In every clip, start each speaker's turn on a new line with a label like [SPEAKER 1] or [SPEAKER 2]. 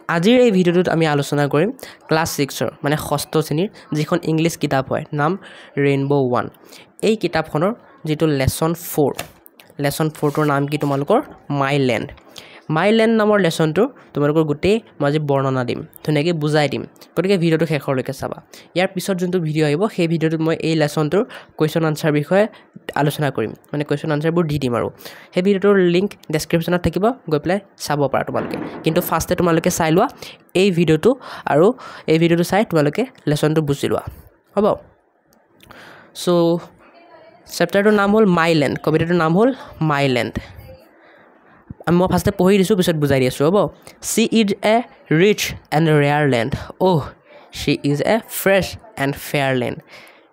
[SPEAKER 1] আজিৰ এই ভিডিঅ'টোত আমি আলোচনা কৰিম ক্লাছ 6ৰ মানে ষষ্ঠ শ্ৰেণীৰ যিখন ইংলিছ কিতাপ হয় নাম ৰেইনবো 1 এই কিতাপখনৰ যেটো লেসন 4 টোৰ নাম কি তোমালোকৰ মাই ল্যান্ড নামৰ লেসনটো তোমালোকৰ গোটেই মই আজি বৰ্ণনা দিম ধুনীয়াকৈ বুজাই দিম গতিকে ভিডিঅ'টো শেষলৈকে চাবা ইয়াৰ পিছত যোনটো ভিডিঅ' আহিব সেই ভিডিঅ'টোত মই এই লেসনটোৰ কোৱেশ্চন আনসাৰ বিষয়ে আলোচনা কৰিম মানে কোৱেশ্চন আনসাৰবোৰ দি দিম আৰু সেই ভিডিঅ'টোৰ লিংক ডেসক্ৰিপচনত থাকিব গৈ পেলাই চাব পাৰা তোমালোকে কিন্তু ফাৰ্ষ্টে তোমালোকে চাই লোৱা এই ভিডিঅ'টো আৰু এই ভিডিঅ'টো চাই তোমালোকে লেসনটো বুজি লোৱা হ'ব সো চেপ্টাৰটোৰ নাম হ'ল মাই ল্যান্ড কবিতাটোৰ নাম হ'ল মাই ল্যান্ড মই ফাৰ্ষ্টে পঢ়ি দিছোঁ পিছত বুজাই দি আছোঁ হ'ব she is a rich and rare land অহ she is a fresh and fair land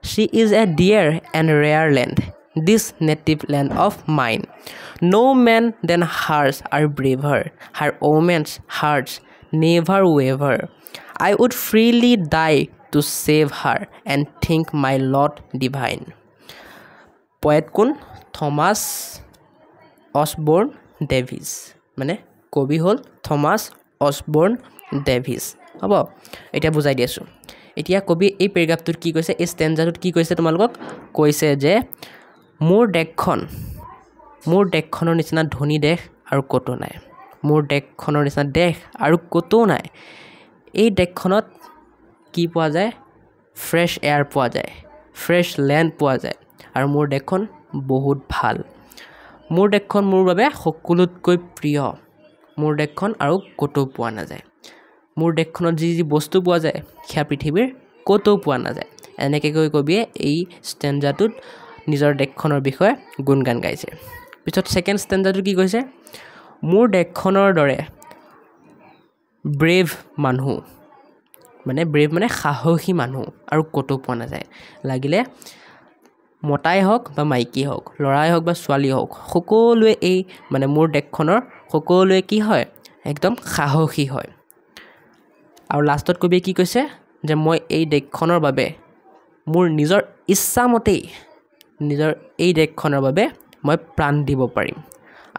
[SPEAKER 1] she is a dear and rare land this native land of mine no man than hers are braver her women's hearts never waver I would freely die to save her and think my lot divine poet কোন Thomas অসবৰ্ন Davis মানে কবি হ'ল Thomas অসবৰ্ন Davis হ'ব এতিয়া বুজাই দি আছোঁ এতিয়া কবি এই পেৰাগ্ৰাফটোত কি কৈছে এই ষ্টেঞ্জাটোত কি কৈছে তোমালোকক কৈছে যে মোৰ দেশখনৰ নিচিনা ধনী দেশ আৰু কতো নাই মোৰ দেশখনৰ নিচিনা দেশ আৰু কতো নাই এই দেশখনত কি পোৱা যায় ফ্ৰেছ এয়াৰ পোৱা যায় ফ্ৰেছ লেণ্ড পোৱা যায় আৰু মোৰ দেশখন বহুত ভাল মোৰ দেশখন মোৰ বাবে সকলোতকৈ প্ৰিয় মোৰ দেশখন আৰু কতো পোৱা নাযায় মোৰ দেশখনত যি বস্তু পোৱা যায় সেয়া পৃথিৱীৰ কতো পোৱা নাযায় এনেকৈ কৈ কবিয়ে এই ষ্টেঞ্জাটোত নিজৰ দেশখনৰ বিষয়ে গুণগান গাইছে পিছত সেকেন্ড ষ্টেঞ্জাটো কি কৈছে মোৰ দেশখনৰ দৰে ব্ৰেভ মানুহ মানে সাহসী মানুহ আৰু কতো পোৱা নাযায় লাগিলে মতাই হওক বা মাইকী হওক লৰাই হওক বা ছোৱালী হওক সকলোৱে এই মানে মোৰ দেশখনৰ সকলোৱে কি হয় একদম সাহসী হয় আৰু লাষ্টত কবিয়ে কি কৈছে যে মই এই দেশখনৰ বাবে মোৰ নিজৰ ইচ্ছামতেই নিজৰ এই দেশখনৰ বাবে মই প্ৰাণ দিব পাৰিম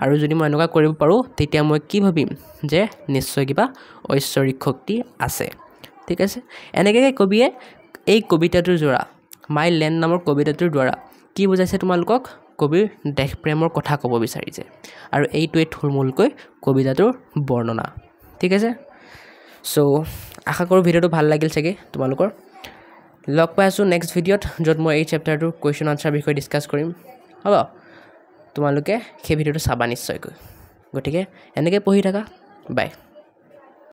[SPEAKER 1] আৰু যদি মই এনেকুৱা কৰিব পাৰোঁ তেতিয়া মই কি ভাবিম যে নিশ্চয় কিবা ঐশ্বৰিক শক্তি আছে ঠিক আছে এনেকৈ কবিয়ে এই কবিতাটোৰ দ্বাৰা মাই ল্যান্ড নামৰ কবিতাটোৰ দ্বাৰা কি বুজাইছে তোমালোকক কবিৰ দেশ প্ৰেমৰ কথা ক'ব বিচাৰিছে আৰু এইটোৱে থুলমূলকৈ কবিতাটোৰ বৰ্ণনা ঠিক আছে সো আশা কৰোঁ ভিডিঅ'টো ভাল লাগিল চাগে তোমালোকৰ লগ পাই আছোঁ নেক্সট ভিডিঅ'ত য'ত মই এই চেপ্টাৰটোৰ কুৱেশ্যন আনসাৰ বিষয়ে ডিছকাছ কৰিম হ'ব তোমালোকে সেই ভিডিঅ'টো চাবা নিশ্চয়কৈ গতিকে এনেকৈ পঢ়ি থাকা বাই